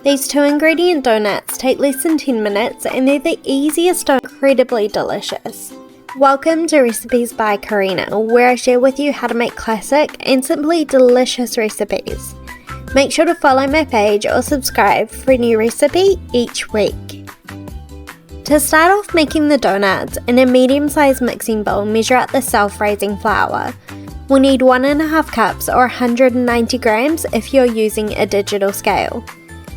These 2-ingredient donuts take less than 10 minutes and they're the easiest and incredibly delicious. Welcome to Recipes by Karina, where I share with you how to make classic and simply delicious recipes. Make sure to follow my page or subscribe for a new recipe each week. To start off making the donuts, in a medium-sized mixing bowl, measure out the self-raising flour. We'll need 1.5 cups or 190 grams if you're using a digital scale.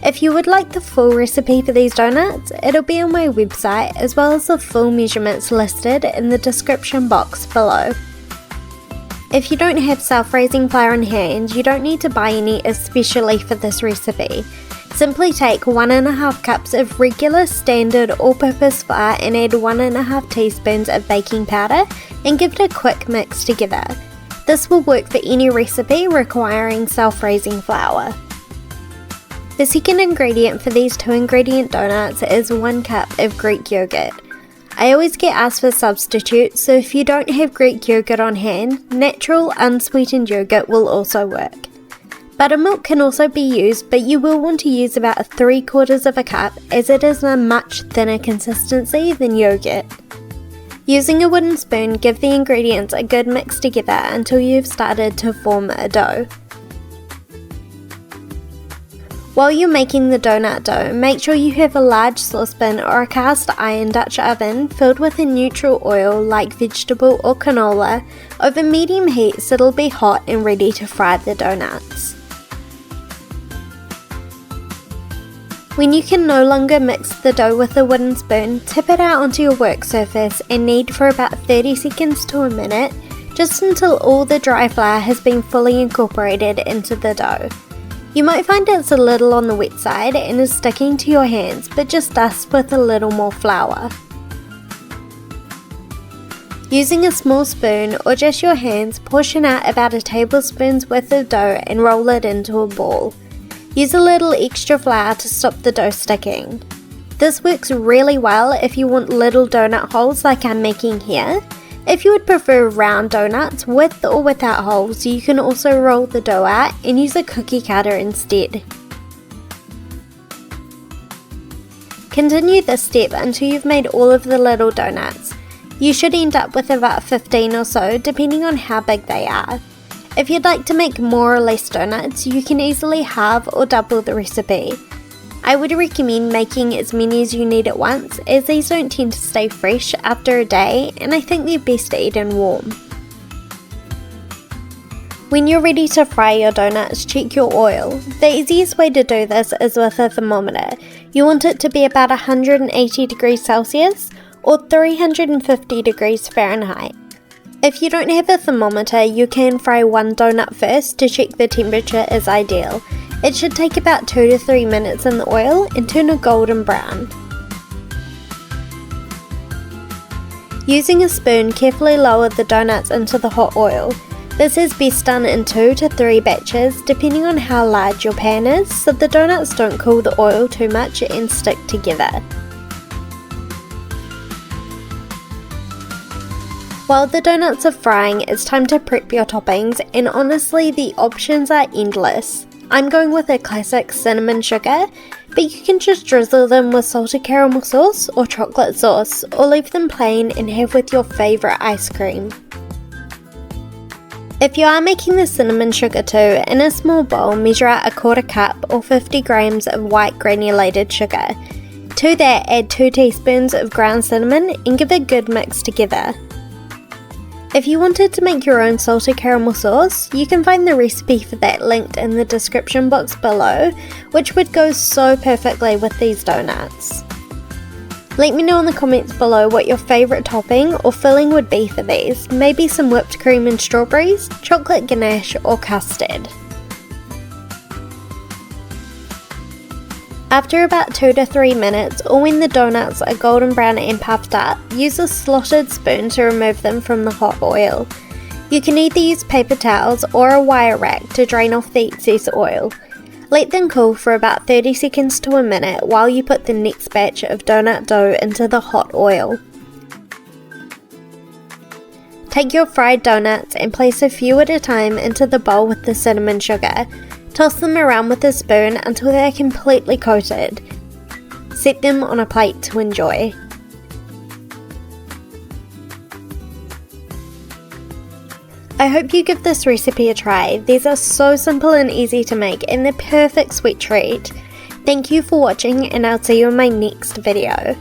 If you would like the full recipe for these donuts, it'll be on my website as well as the full measurements listed in the description box below. If you don't have self-raising flour on hand, you don't need to buy any especially for this recipe. Simply take 1.5 cups of regular standard all-purpose flour and add 1.5 teaspoons of baking powder and give it a quick mix together. This will work for any recipe requiring self-raising flour. The second ingredient for these 2-ingredient donuts is 1 cup of Greek yogurt. I always get asked for substitutes, so if you don't have Greek yogurt on hand, natural unsweetened yogurt will also work. Buttermilk can also be used, but you will want to use about 3/4 of a cup as it is a much thinner consistency than yogurt. Using a wooden spoon, give the ingredients a good mix together until you've started to form a dough. While you're making the donut dough, make sure you have a large saucepan or a cast iron Dutch oven filled with a neutral oil like vegetable or canola over medium heat so it'll be hot and ready to fry the donuts. When you can no longer mix the dough with a wooden spoon, tip it out onto your work surface and knead for about 30 seconds to a minute, just until all the dry flour has been fully incorporated into the dough. You might find it's a little on the wet side and is sticking to your hands, but just dust with a little more flour. Using a small spoon or just your hands, portion out about a tablespoon's worth of dough and roll it into a ball. Use a little extra flour to stop the dough sticking. This works really well if you want little donut holes like I'm making here. If you would prefer round donuts with or without holes, you can also roll the dough out and use a cookie cutter instead. Continue this step until you've made all of the little donuts. You should end up with about 15 or so depending on how big they are. If you'd like to make more or less donuts, you can easily halve or double the recipe. I would recommend making as many as you need at once, as these don't tend to stay fresh after a day and I think they're best eaten warm. When you're ready to fry your donuts, check your oil. The easiest way to do this is with a thermometer. You want it to be about 180 degrees Celsius or 350 degrees Fahrenheit. If you don't have a thermometer, you can fry one donut first to check the temperature is ideal. It should take about 2 to 3 minutes in the oil and turn a golden brown. Using a spoon, carefully lower the donuts into the hot oil. This is best done in 2 to 3 batches depending on how large your pan is, so the donuts don't cool the oil too much and stick together. While the donuts are frying, it's time to prep your toppings, and honestly the options are endless. I'm going with a classic cinnamon sugar, but you can just drizzle them with salted caramel sauce or chocolate sauce, or leave them plain and have with your favourite ice cream. If you are making the cinnamon sugar too, in a small bowl measure out 1/4 cup or 50 grams of white granulated sugar. To that add 2 teaspoons of ground cinnamon and give a good mix together. If you wanted to make your own salted caramel sauce, you can find the recipe for that linked in the description box below, which would go so perfectly with these donuts. Let me know in the comments below what your favourite topping or filling would be for these, maybe some whipped cream and strawberries, chocolate ganache or custard. After about 2 to 3 minutes, or when the donuts are golden brown and puffed up, use a slotted spoon to remove them from the hot oil. You can either use paper towels or a wire rack to drain off the excess oil. Let them cool for about 30 seconds to a minute while you put the next batch of donut dough into the hot oil. Take your fried donuts and place a few at a time into the bowl with the cinnamon sugar. Toss them around with a spoon until they are completely coated. Set them on a plate to enjoy. I hope you give this recipe a try. These are so simple and easy to make and the perfect sweet treat. Thank you for watching and I'll see you in my next video.